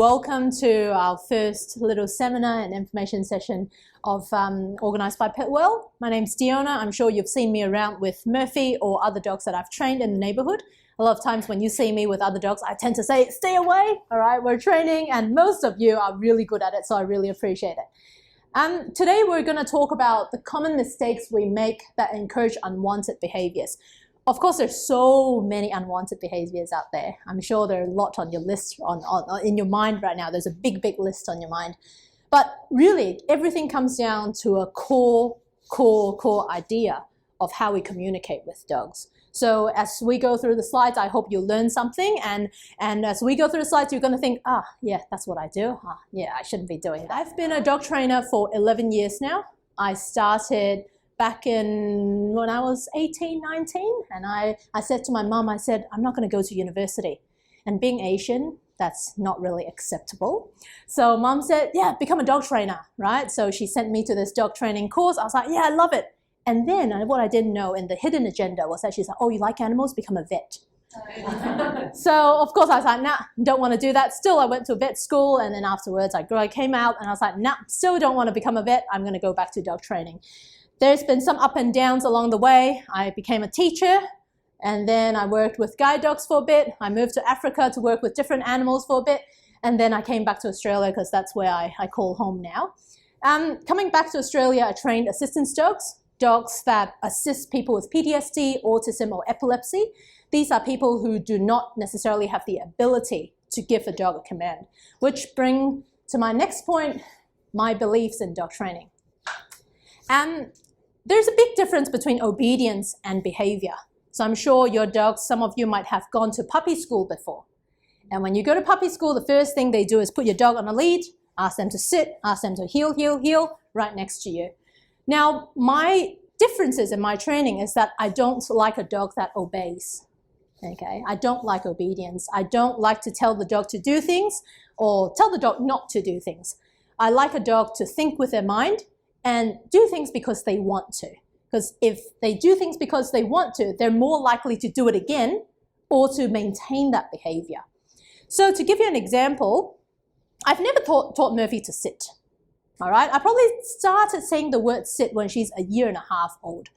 welcome to our first little seminar and information session of organised by PetWell. My name's Diona. I'm sure you've seen me around with Murphy or other dogs that I've trained in the neighbourhood. A lot of times when you see me with other dogs, I tend to say, stay away, all right, we're training, and most of you are really good at it, so I really appreciate it. Today we're going to talk about the common mistakes we make that encourage unwanted behaviours. Of course, there's so many unwanted behaviours out there. I'm sure there are a lot on your list, in your mind right now. There's a big list on your mind. But really, everything comes down to a core idea of how we communicate with dogs. So as we go through the slides, I hope you'll learn something. And as we go through the slides, you're going to think, yeah, that's what I do. Yeah, I shouldn't be doing that. I've been a dog trainer for 11 years now. I started back when I was 18, 19, and I said to my mum, I said, I'm not going to go to university. And being Asian, that's not really acceptable. So mum said, yeah, become a dog trainer, right? So she sent me to this dog training course. I was like, yeah, I love it. And then what I didn't know in the hidden agenda was that she's like, oh, you like animals? Become a vet. So of course I was like, nah, don't want to do that. Still, I went to vet school, and then afterwards I came out and I was like, nah, still don't want to become a vet. I'm going to go back to dog training. There's been some up and downs along the way. I became a teacher, and then I worked with guide dogs for a bit. I moved to Africa to work with different animals for a bit, and then I came back to Australia because that's where I call home now. Coming back to Australia, I trained assistance dogs that assist people with PTSD, autism, or epilepsy. These are people who do not necessarily have the ability to give a dog a command, which bring to my next point, my beliefs in dog training. There's a big difference between obedience and behavior. So I'm sure your dogs, some of you might have gone to puppy school before. And when you go to puppy school, the first thing they do is put your dog on a lead, ask them to sit, ask them to heel, right next to you. Now, my differences in my training is that I don't like a dog that obeys. Okay, I don't like obedience. I don't like to tell the dog to do things or tell the dog not to do things. I like a dog to think with their mind and do things because they want to. Because if they do things because they want to, they're more likely to do it again or to maintain that behavior. So to give you an example, I've never taught Murphy to sit. All right, I probably started saying the word sit when she's a year and a half old,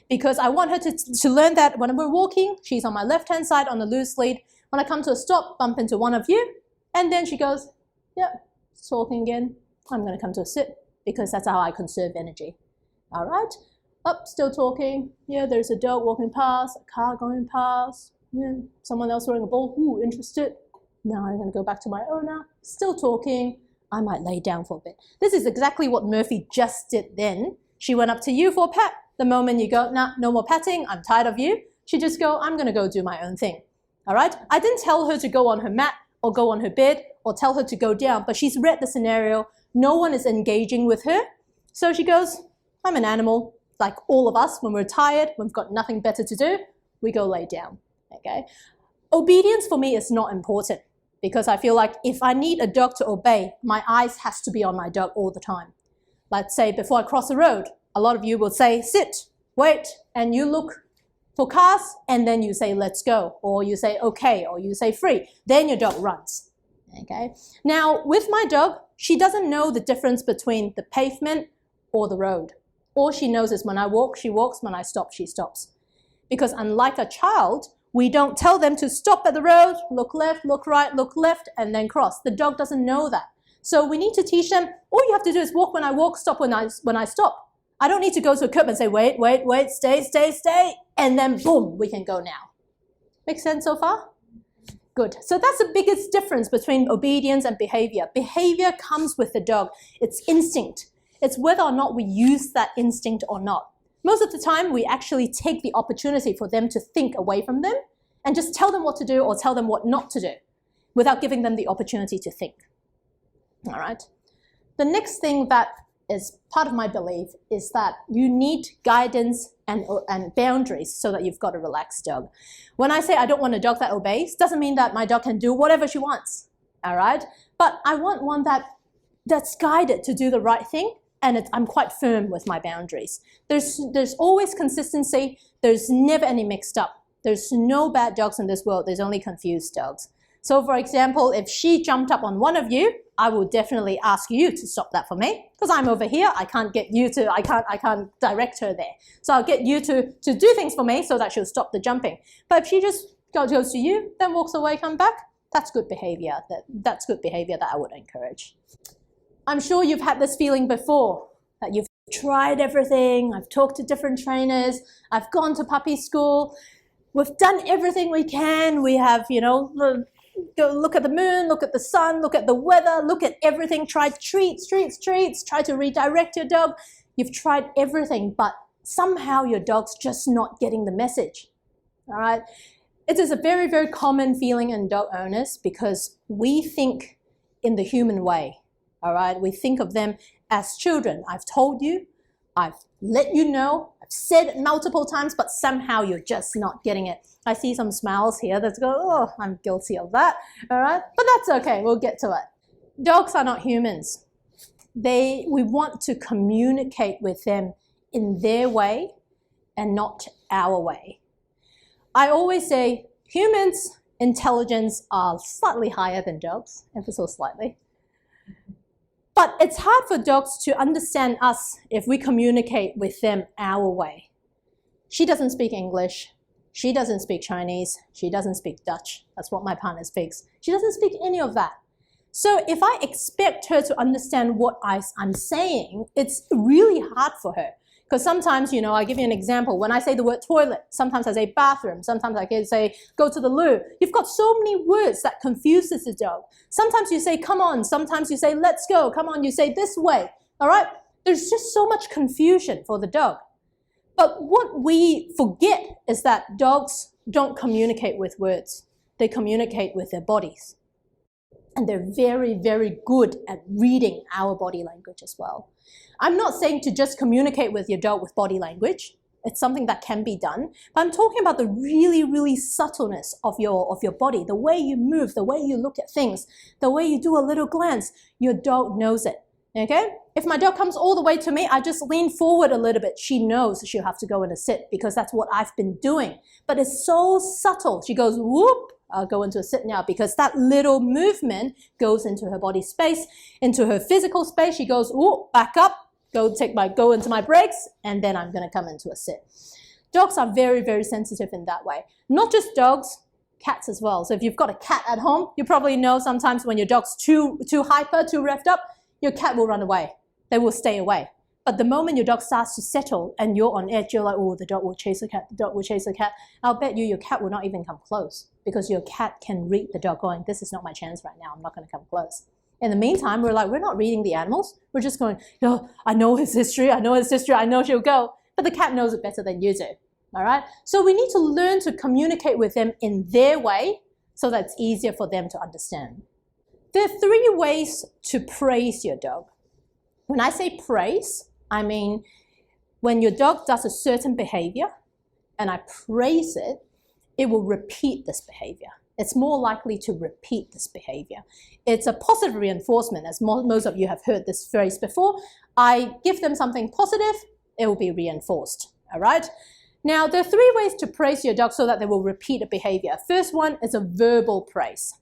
because I want her to learn that when we're walking, she's on my left-hand side on the loose lead. When I come to a stop, bump into one of you, and then she goes, yep, talking again. I'm going to come to a sit, because that's how I conserve energy. All right, up, still talking. Yeah, there's a dog walking past, a car going past. Yeah, someone else wearing a ball. Ooh, interested. Now I'm going to go back to my owner. Still talking. I might lay down for a bit. This is exactly what Murphy just did then. She went up to you for a pat. The moment you go, nah, no more patting, I'm tired of you, she just go, I'm going to go do my own thing. All right? I didn't tell her to go on her mat or go on her bed or tell her to go down, but she's read the scenario. No one is engaging with her. So she goes, I'm an animal. Like all of us, when we're tired, when we've got nothing better to do, we go lay down. Okay? Obedience for me is not important, because I feel like if I need a dog to obey, my eyes has to be on my dog all the time. Let's say before I cross the road, a lot of you will say, sit, wait, and you look for cars, and then you say, let's go, or you say, okay, or you say free. Then your dog runs. Okay? Now, with my dog, she doesn't know the difference between the pavement or the road. All she knows is when I walk, she walks, when I stop, she stops. Because unlike a child, we don't tell them to stop at the road, look left, look right, look left, and then cross. The dog doesn't know that. So we need to teach them, all you have to do is walk when I walk, stop when I stop. I don't need to go to a curb and say, wait, stay, and then boom, we can go now. Make sense so far? Good. So that's the biggest difference between obedience and behavior. Behavior comes with the dog. It's instinct. It's whether or not we use that instinct or not. Most of the time, we actually take the opportunity for them to think away from them and just tell them what to do or tell them what not to do without giving them the opportunity to think. All right. The next thing that is part of my belief is that you need guidance and boundaries so that you've got a relaxed dog. When I say I don't want a dog that obeys, doesn't mean that my dog can do whatever she wants. All right. But I want one that's guided to do the right thing. And I'm quite firm with my boundaries. There's always consistency. There's never any mixed up. There's no bad dogs in this world. There's only confused dogs. So for example, if she jumped up on one of you, I will definitely ask you to stop that for me because I'm over here. I can't direct her there. So I'll get you to do things for me so that she'll stop the jumping. But if she just goes to you, then walks away, come back, that's good behavior. That's good behavior that I would encourage. I'm sure you've had this feeling before, that you've tried everything. I've talked to different trainers. I've gone to puppy school. We've done everything we can. We have, go look at the moon, look at the sun, look at the weather, look at everything. Tried treats, try to redirect your dog. You've tried everything, but somehow your dog's just not getting the message. All right? It is a very, very common feeling in dog owners because we think in the human way. All right? We think of them as children. I've told you, I've let you know, I've said it multiple times, but somehow you're just not getting it. I see some smiles here that go, oh, I'm guilty of that. All right? But that's okay. We'll get to it. Dogs are not humans. We want to communicate with them in their way and not our way. I always say humans' intelligence are slightly higher than dogs, ever so slightly. But it's hard for dogs to understand us if we communicate with them our way. She doesn't speak English. She doesn't speak Chinese. She doesn't speak Dutch. That's what my partner speaks. She doesn't speak any of that. So if I expect her to understand what I'm saying, it's really hard for her. Because sometimes, I'll give you an example. When I say the word toilet, sometimes I say bathroom, sometimes I can say go to the loo. You've got so many words that confuses the dog. Sometimes you say come on, sometimes you say let's go, come on, you say this way, all right? There's just so much confusion for the dog. But what we forget is that dogs don't communicate with words. They communicate with their bodies. And they're very, very good at reading our body language as well. I'm not saying to just communicate with your dog with body language. It's something that can be done. But I'm talking about the really, really subtleness of your body, the way you move, the way you look at things, the way you do a little glance. Your dog knows it, okay? If my dog comes all the way to me, I just lean forward a little bit. She knows she'll have to go in a sit because that's what I've been doing. But it's so subtle. She goes, whoop, I'll go into a sit now because that little movement goes into her body space, into her physical space. She goes, whoop, back up. Go into my brakes, and then I'm going to come into a sit. Dogs are very, very sensitive in that way. Not just dogs, cats as well. So if you've got a cat at home, you probably know sometimes when your dog's too hyper, too revved up, your cat will run away. They will stay away. But the moment your dog starts to settle and you're on edge, you're like, oh, the dog will chase the cat, the dog will chase the cat. I'll bet you your cat will not even come close because your cat can read the dog going, this is not my chance right now. I'm not going to come close. In the meantime, we're not reading the animals. We're just going, I know his history, I know she'll go. But the cat knows it better than you do, all right? So we need to learn to communicate with them in their way so that it's easier for them to understand. There are 3 ways to praise your dog. When I say praise, I mean when your dog does a certain behavior and I praise it, it will repeat this behavior. It's more likely to repeat this behavior. It's a positive reinforcement, as most of you have heard this phrase before. I give them something positive, it will be reinforced, all right? Now, there are 3 ways to praise your dog so that they will repeat a behavior. First one is a verbal praise.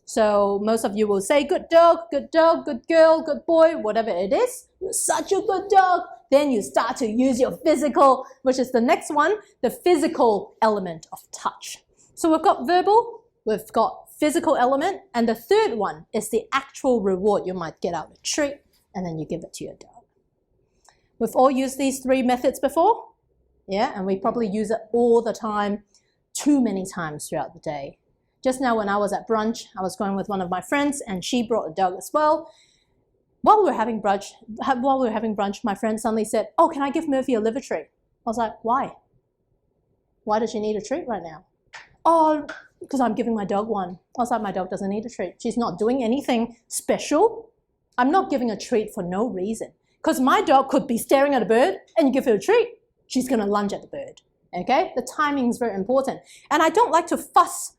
So most of you will say, good dog, good girl, good boy, whatever it is. You're such a good dog. Then you start to use your physical, which is the next one, the physical element of touch. So we've got verbal, we've got physical element, and the third one is the actual reward. You might get out a treat, and then you give it to your dog. We've all used these 3 methods before, yeah, and we probably use it all the time, too many times throughout the day. Just now when I was at brunch, I was going with one of my friends, and she brought a dog as well. While we were having brunch, my friend suddenly said, oh, can I give Murphy a liver treat? I was like, why? Why does she need a treat right now? Oh, because I'm giving my dog one. I was like, my dog doesn't need a treat. She's not doing anything special. I'm not giving a treat for no reason. Because my dog could be staring at a bird and you give her a treat, she's going to lunge at the bird. Okay? The timing is very important. And I don't like to fuss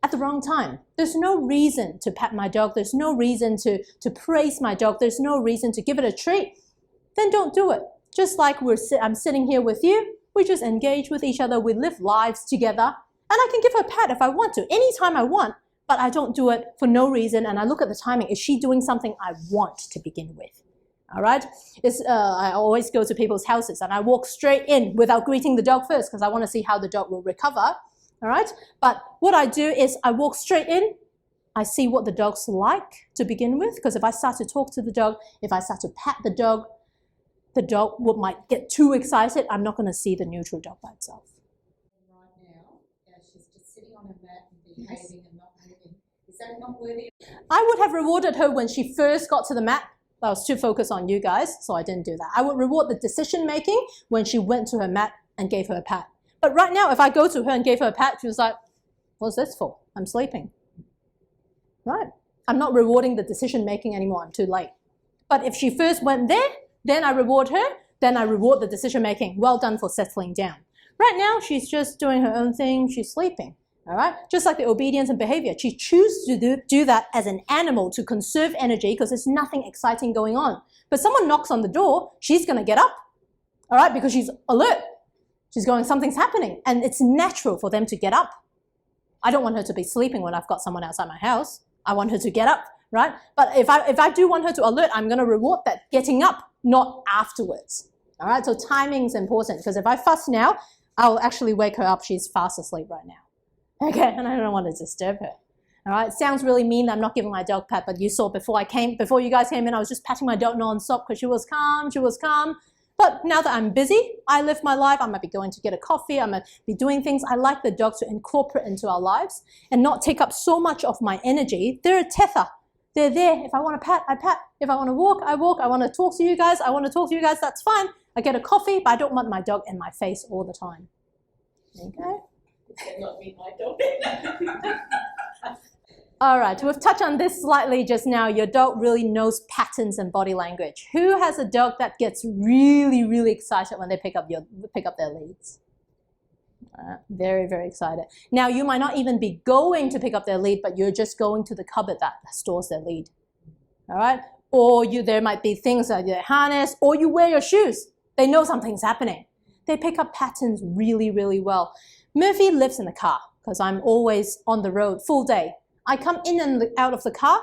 at the wrong time. There's no reason to pat my dog. There's no reason to praise my dog. There's no reason to give it a treat. Then don't do it. Just like I'm sitting here with you, we just engage with each other. We live lives together. And I can give her a pat if I want to, anytime I want, but but I don't do it for no reason, and I look at the timing. Is she doing something I want to begin with? All right. I always go to people's houses and I walk straight in without greeting the dog first because I want to see how the dog will recover. All right. But what I do is I walk straight in. I see what the dog's like to begin with, because if I start to talk to the dog, if I start to pat the dog might get too excited. I'm not going to see the neutral dog by itself. Right now, she's just sitting on a mat and behaving and not moving. Is that not worthy? I would have rewarded her when she first got to the mat. I was too focused on you guys, so I didn't do that. I would reward the decision making when she went to her mat and gave her a pat. But right now, if I go to her and gave her a pat, she was like, what's this for? I'm sleeping. Right? I'm not rewarding the decision making anymore. I'm too late. But if she first went there, then I reward her, then I reward the decision making. Well done for settling down. Right now, she's just doing her own thing. She's sleeping. All right? Just like the obedience and behavior. She chooses to do that as an animal to conserve energy because there's nothing exciting going on. But someone knocks on the door, she's going to get up. All right? Because she's alert. She's going, something's happening. And it's natural for them to get up. I don't want her to be sleeping when I've got someone outside my house. I want her to get up, right? But if I do want her to alert, I'm going to reward that getting up, not afterwards. All right? So timing is important because if I fuss now, I'll actually wake her up. She's fast asleep right now. Okay, and I don't want to disturb her. All right, it sounds really mean that I'm not giving my dog a pat, but you saw before you guys came in, I was just patting my dog non-stop because she was calm. But now that I'm busy, I live my life. I might be going to get a coffee. I might be doing things. I like the dog to incorporate into our lives and not take up so much of my energy. They're a tether. They're there. If I want to pat, I pat. If I want to walk, I walk. I want to talk to you guys, that's fine. I get a coffee, but I don't want my dog in my face all the time. Okay? Not be my dog. All right, we've touched on this slightly just now. Your dog really knows patterns and body language. Who has a dog that gets really, really excited when they pick up their leads? Very, very excited. Now, you might not even be going to pick up their lead, but you're just going to the cupboard that stores their lead. All right? Or there might be things like your harness, or you wear your shoes. They know something's happening. They pick up patterns really, really well. Murphy lives in the car because I'm always on the road full day. I come in and out of the car.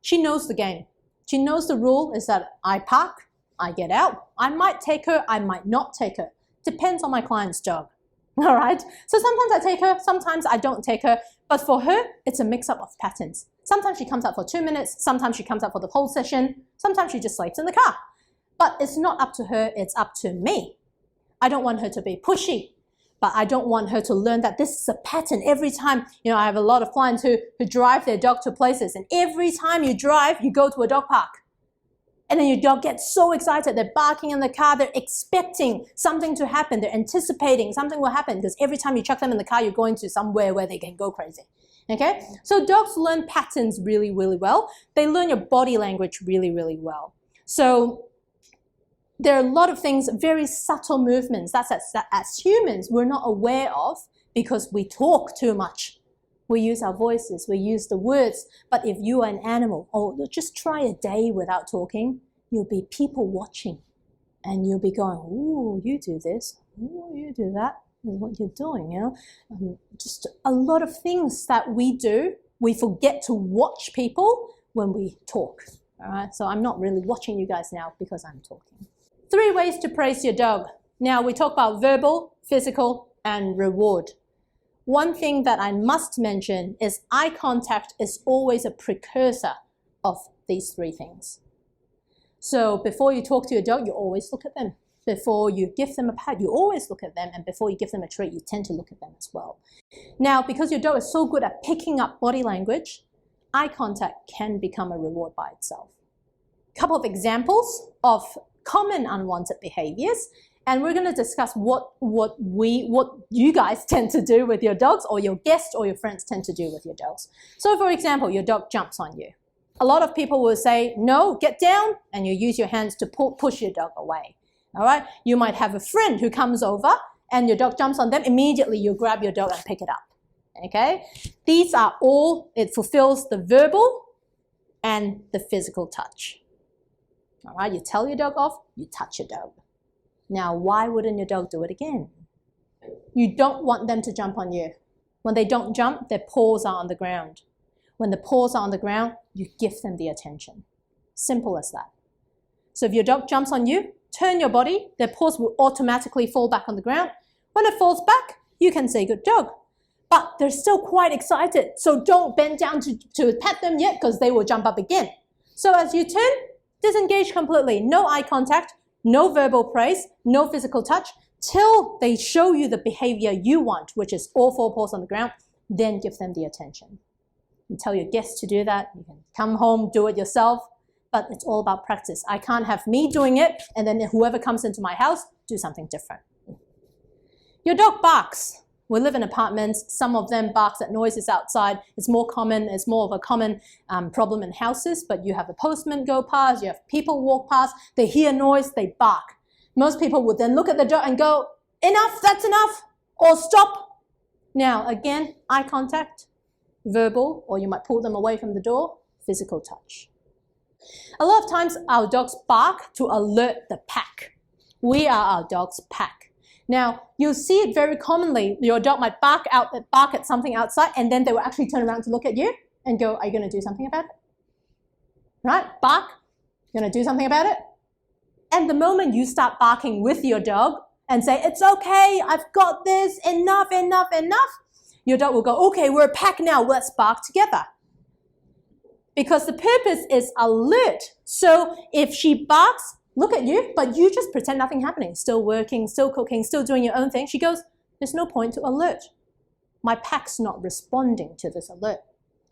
She knows the game. She knows the rule is that I park, I get out. I might take her, I might not take her. Depends on my client's dog. All right? So sometimes I take her, sometimes I don't take her. But for her, it's a mix-up of patterns. Sometimes she comes out for 2 minutes. Sometimes she comes out for the whole session. Sometimes she just sleeps in the car. But it's not up to her, it's up to me. I don't want her to be pushy. But I don't want her to learn that this is a pattern. Every time, I have a lot of clients who drive their dog to places, and every time you drive, you go to a dog park. And then your dog gets so excited. They're barking in the car. They're expecting something to happen. They're anticipating something will happen because every time you chuck them in the car, you're going to somewhere where they can go crazy. Okay? So dogs learn patterns really, really well. They learn your body language really, really well. So there are a lot of things, very subtle movements that as humans we're not aware of because we talk too much. We use our voices, we use the words. But if you are an animal, just try a day without talking, you'll be people watching. And you'll be going, ooh, you do this, ooh, you do that, is what you're doing. Just a lot of things that we do, we forget to watch people when we talk. All right, so I'm not really watching you guys now because I'm talking. 3 ways to praise your dog. Now we talk about verbal, physical, and reward. One thing that I must mention is eye contact is always a precursor of these 3 things. So before you talk to your dog, you always look at them. Before you give them a pat, you always look at them. And before you give them a treat, you tend to look at them as well. Now, because your dog is so good at picking up body language, eye contact can become a reward by itself. A couple of examples of common unwanted behaviors, and we're going to discuss what you guys tend to do with your dogs, or your guests or your friends tend to do with your dogs. So for example, your dog jumps on you. A lot of people will say, no, get down, and you use your hands to push your dog away. All right? You might have a friend who comes over and your dog jumps on them. Immediately you grab your dog and pick it up. Okay? These are all, it fulfills the verbal and the physical touch. All right, you tell your dog off, you touch your dog. Now, why wouldn't your dog do it again? You don't want them to jump on you. When they don't jump, their paws are on the ground. When the paws are on the ground, you give them the attention. Simple as that. So if your dog jumps on you, turn your body, their paws will automatically fall back on the ground. When it falls back, you can say good dog. But they're still quite excited, so don't bend down to pet them yet because they will jump up again. So as you turn, disengage completely. No eye contact, no verbal praise, no physical touch, till they show you the behavior you want, which is all four paws on the ground, then give them the attention. You tell your guests to do that. You can come home, do it yourself, but it's all about practice. I can't have me doing it and then whoever comes into my house, do something different. Your dog barks. We live in apartments. Some of them barks at noises outside. It's more common. It's more of a common problem in houses, but you have a postman go past, you have people walk past, they hear noise, they bark. Most people would then look at the dog and go, enough, that's enough, or stop. Now, again, eye contact, verbal, or you might pull them away from the door, physical touch. A lot of times our dogs bark to alert the pack. We are our dog's pack. Now, you'll see it very commonly. Your dog might bark at something outside and then they will actually turn around to look at you and go, are you going to do something about it? Right? Bark. You're going to do something about it? And the moment you start barking with your dog and say, it's okay, I've got this, enough, enough, enough, your dog will go, okay, we're a pack now, let's bark together. Because the purpose is alert. So if she barks, look at you, but you just pretend nothing happening, still working, still cooking, still doing your own thing. She goes, there's no point to alert. My pack's not responding to this alert.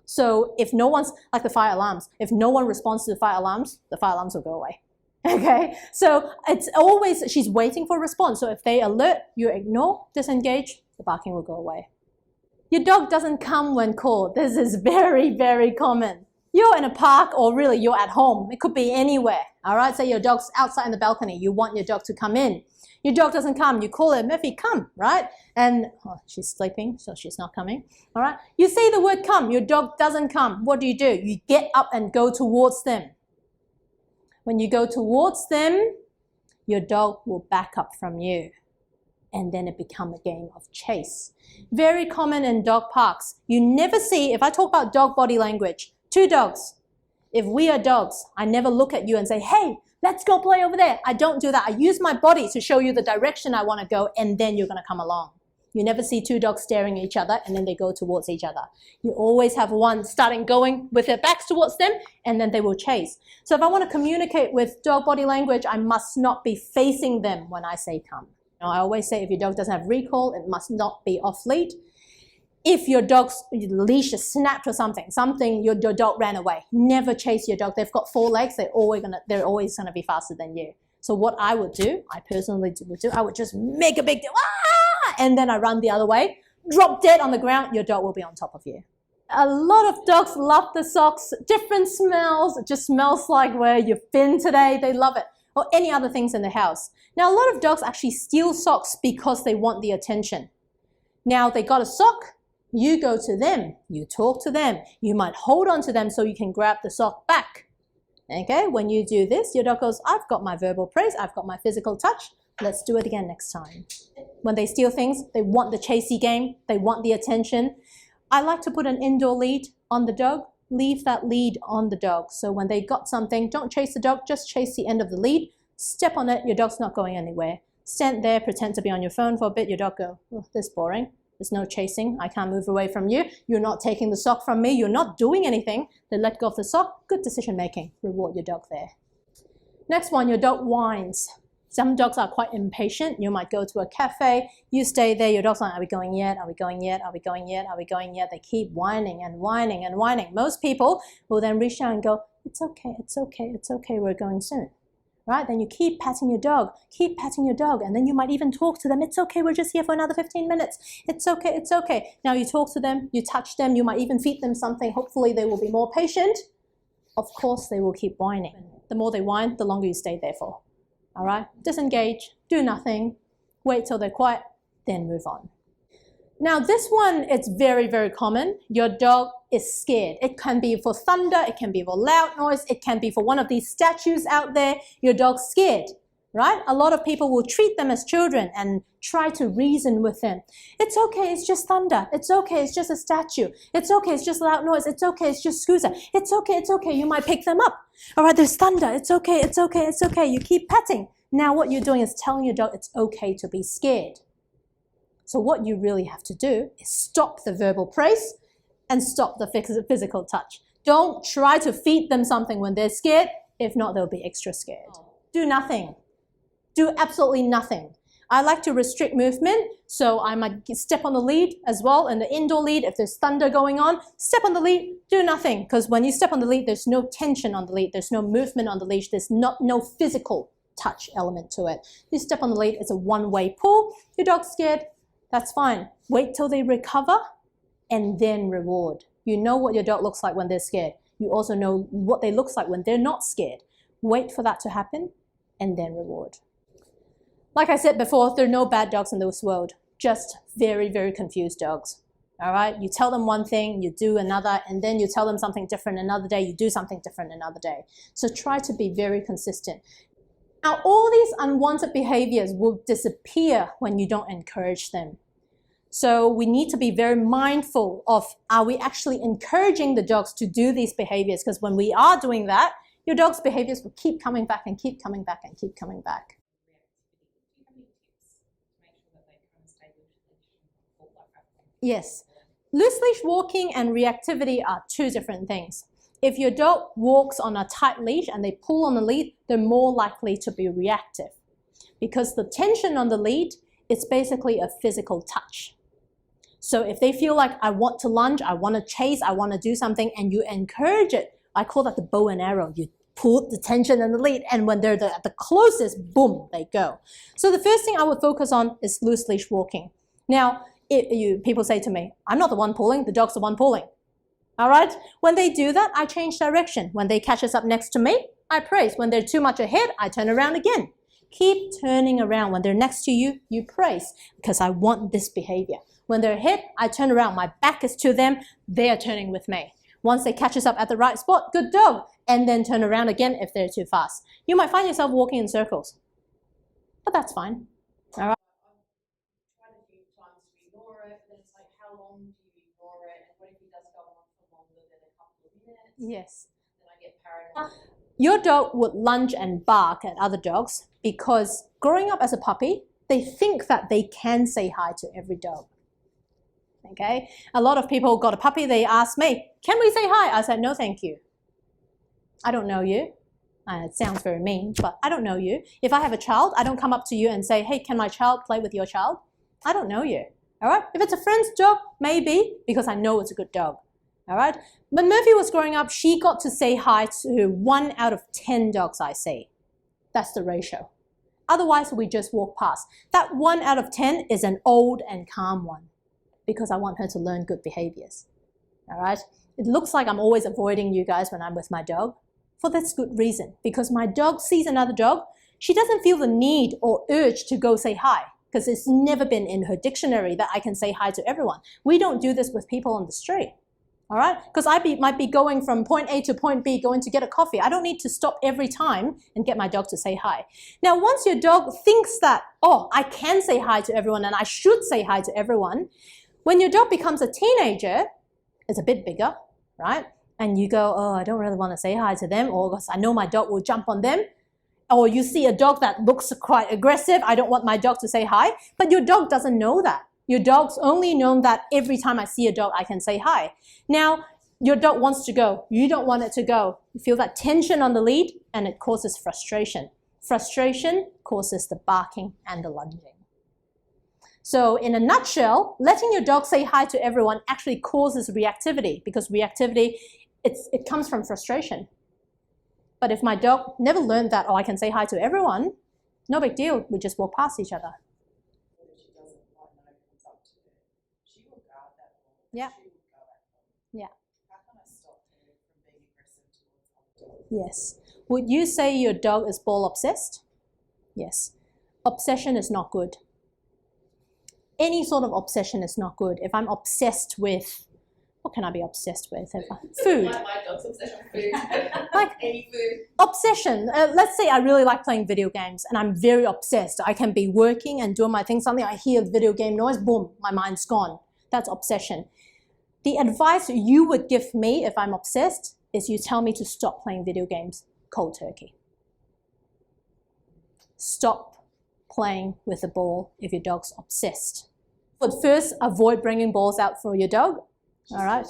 So if no one's, like the fire alarms, if no one responds to the fire alarms will go away. Okay, so it's always, she's waiting for a response. So if they alert, you ignore, disengage, the barking will go away. Your dog doesn't come when called. This is very, very common. You're in a park or really you're at home. It could be anywhere, all right? Say your dog's outside in the balcony. You want your dog to come in. Your dog doesn't come. You call her, Murphy, come, right? And she's sleeping, so she's not coming, all right? You say the word come. Your dog doesn't come. What do? You get up and go towards them. When you go towards them, your dog will back up from you. And then it becomes a game of chase. Very common in dog parks. You never see, if I talk about dog body language, two dogs. If we are dogs, I never look at you and say, hey, let's go play over there. I don't do that. I use my body to show you the direction I want to go, and then you're going to come along. You never see two dogs staring at each other and then they go towards each other. You always have one starting going with their backs towards them and then they will chase. So if I want to communicate with dog body language, I must not be facing them when I say come. I always say if your dog doesn't have recall, it must not be off lead. If your dog's leash is snapped or something, your dog ran away, never chase your dog. They've got 4 legs, they're always gonna be faster than you. So what I would do, I personally would do, I would just make a big deal, and then I run the other way, drop dead on the ground, your dog will be on top of you. A lot of dogs love the socks, different smells, it just smells like where you've been today, they love it. Or any other things in the house. Now, a lot of dogs actually steal socks because they want the attention. Now, they got a sock, you go to them, you talk to them, you might hold on to them so you can grab the sock back. Okay, when you do this, your dog goes, I've got my verbal praise, I've got my physical touch, let's do it again next time. When they steal things, they want the chasey game, they want the attention. I like to put an indoor lead on the dog. Leave that lead on the dog. So when they got something, don't chase the dog, just chase the end of the lead. Step on it, your dog's not going anywhere. Stand there, pretend to be on your phone for a bit, your dog go, oh, this is boring. There's no chasing, I can't move away from you. You're not taking the sock from me, you're not doing anything. They let go of the sock, good decision making. Reward your dog there. Next one, your dog whines. Some dogs are quite impatient. You might go to a cafe, you stay there, your dog's like, are we going yet? Are we going yet? Are we going yet? Are we going yet? They keep whining and whining and whining. Most people will then reach out and go, it's okay, it's okay, it's okay, we're going soon. Right? Then you keep patting your dog, and then you might even talk to them. It's okay, we're just here for another 15 minutes. It's okay, it's okay. Now you talk to them, you touch them, you might even feed them something. Hopefully they will be more patient. Of course they will keep whining. The more they whine, the longer you stay there for. All right? Disengage, do nothing, wait till they're quiet, then move on. Now this one, it's very, very common. Your dog is scared. It can be for thunder, it can be for loud noise, it can be for one of these statues out there. Your dog's scared. right? A lot of people will treat them as children and try to reason with them. It's okay, it's just thunder. It's okay, it's just a statue. It's okay, it's just loud noise. It's okay, it's just scooter. It's okay, you might pick them up. All right, there's thunder. It's okay, it's okay, it's okay. You keep petting. Now what you're doing is telling your dog it's okay to be scared. So what you really have to do is stop the verbal praise and stop the physical touch. Don't try to feed them something when they're scared. If not, they'll be extra scared. Do nothing. Do absolutely nothing. I like to restrict movement, so I might step on the lead as well, in the indoor lead. If there's thunder going on, step on the lead, do nothing. Because when you step on the lead, there's no tension on the lead, there's no movement on the leash, there's no physical touch element to it. You step on the lead, it's a one-way pull. Your dog's scared, that's fine. Wait till they recover and then reward. You know what your dog looks like when they're scared. You also know what they look like when they're not scared. Wait for that to happen and then reward. Like I said before, there are no bad dogs in this world, just very, very confused dogs. All right, you tell them one thing, you do another, and then you tell them something different another day, you do something different another day. So try to be very consistent. Now, all these unwanted behaviors will disappear when you don't encourage them. So we need to be very mindful of, are we actually encouraging the dogs to do these behaviors? Because when we are doing that, your dog's behaviors will keep coming back and keep coming back and keep coming back. Yes. Loose leash walking and reactivity are two different things. If your dog walks on a tight leash and they pull on the lead, they're more likely to be reactive. Because the tension on the lead is basically a physical touch. So if they feel like, I want to lunge, I want to chase, I want to do something, and you encourage it, I call that the bow and arrow. You pull the tension in the lead, and when they're at the closest, boom, they go. So the first thing I would focus on is loose leash walking. Now, people say to me, I'm not the one pulling, the dog's the one pulling. All right? When they do that, I change direction. When they catch us up next to me, I praise. When they're too much ahead, I turn around again. Keep turning around. When they're next to you, you praise, because I want this behavior. When they're ahead, I turn around. My back is to them. They are turning with me. Once they catch us up at the right spot, good dog. And then turn around again if they're too fast. You might find yourself walking in circles, but that's fine. All right? I've tried a few times to ignore it, but it's like, how long do you ignore it? And what if he does go on for longer than a couple of minutes? Yes. Then I get paranoid. Your dog would lunge and bark at other dogs because growing up as a puppy, they think that they can say hi to every dog. Okay? A lot of people got a puppy, they ask me, can we say hi? I said, no, thank you. I don't know you. It sounds very mean, but I don't know you. If I have a child, I don't come up to you and say, hey, can my child play with your child? I don't know you. All right? If it's a friend's dog, maybe, because I know it's a good dog. All right? When Murphy was growing up, she got to say hi to 1 out of 10 dogs I see. That's the ratio. Otherwise, we just walk past. That 1 out of 10 is an old and calm one because I want her to learn good behaviors. All right? It looks like I'm always avoiding you guys when I'm with my dog for this good reason. Because my dog sees another dog, she doesn't feel the need or urge to go say hi because it's never been in her dictionary that I can say hi to everyone. We don't do this with people on the street. All right? Because might be going from point A to point B, going to get a coffee. I don't need to stop every time and get my dog to say hi. Now, once your dog thinks that, oh, I can say hi to everyone and I should say hi to everyone, when your dog becomes a teenager, it's a bit bigger, right? And you go, oh, I don't really want to say hi to them, or I know my dog will jump on them. Or you see a dog that looks quite aggressive, I don't want my dog to say hi. But your dog doesn't know that. Your dog's only known that every time I see a dog, I can say hi. Now, your dog wants to go. You don't want it to go. You feel that tension on the lead, and it causes frustration. Frustration causes the barking and the lunging. So in a nutshell, letting your dog say hi to everyone actually causes reactivity, because reactivity, it comes from frustration. But if my dog never learned that, oh, I can say hi to everyone, no big deal. We just walk past each other. Yeah. Yeah. How can I stop her from being aggressive towards other dogs? Yes. Would you say your dog is ball obsessed? Yes. Obsession is not good. Any sort of obsession is not good. If I'm obsessed with, What can I be obsessed with? Food. My dog's obsession with food. Like any food. obsession. Let's say I really like playing video games and I'm very obsessed. I can be working and doing my thing. Suddenly I hear the video game noise, boom, my mind's gone. That's obsession. The advice you would give me if I'm obsessed is you tell me to stop playing video games cold turkey. Stop playing with the ball if your dog's obsessed. But first, avoid bringing balls out for your dog. All right?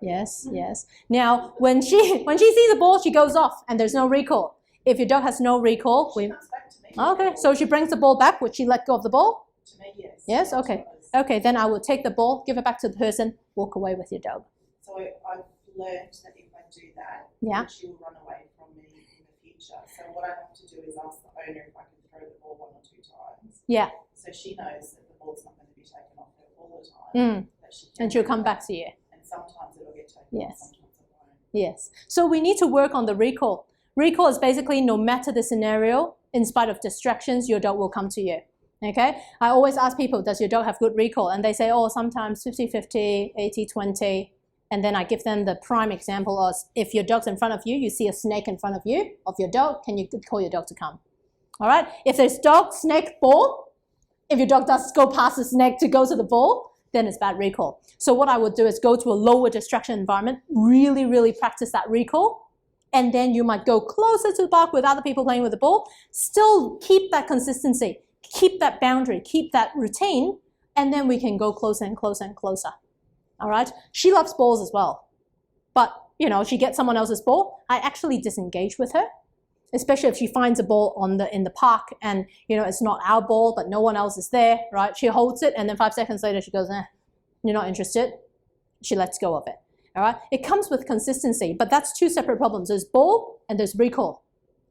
Yes, yes. Now, when she sees a ball, she goes off and there's no recall. If your dog has no recall, She comes back to me. okay, so she brings the ball back. Would she let go of the ball? To me, yes. Yes, okay. Okay, then I will take the ball, give it back to the person, walk away with your dog. So I've learned that if I do that, Yeah. she will run away from me in the future. So what I have to do is ask the owner if I can throw the ball 1 or 2 times. Yeah. So she knows that the ball's not going to be taken off her all the time. That she can And she'll come back to you. And sometimes it'll get taken Yes. off, sometimes it won't. Yes. So we need to work on the recall. Recall is basically no matter the scenario, in spite of distractions, your dog will come to you. Okay? I always ask people, does your dog have good recall? And they say, oh, sometimes 50-50, 80-20. And then I give them the prime example of if your dog's in front of you, you see a snake in front of you, of your dog, can you call your dog to come? All right? If there's dog, snake, ball, if your dog does go past the snake to go to the ball, then it's bad recall. So what I would do is go to a lower distraction environment, really, really practice that recall, and then you might go closer to the park with other people playing with the ball, still keep that consistency, keep that boundary, keep that routine, and then we can go closer and closer and closer. All right? She loves balls as well. But, you know, she gets someone else's ball, I actually disengage with her, especially if she finds a ball in the park and, you know, it's not our ball, but no one else is there, right? She holds it and then 5 seconds later she goes, you're not interested. She lets go of it, all right? It comes with consistency, but that's 2 separate problems. There's ball and there's recall.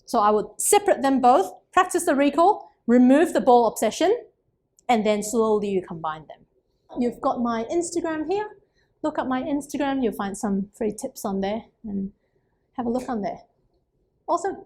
So I would separate them both, practice the recall, remove the ball obsession, and then slowly you combine them. You've got my Instagram here. Look at my Instagram. You'll find some free tips on there and have a look on there. Awesome.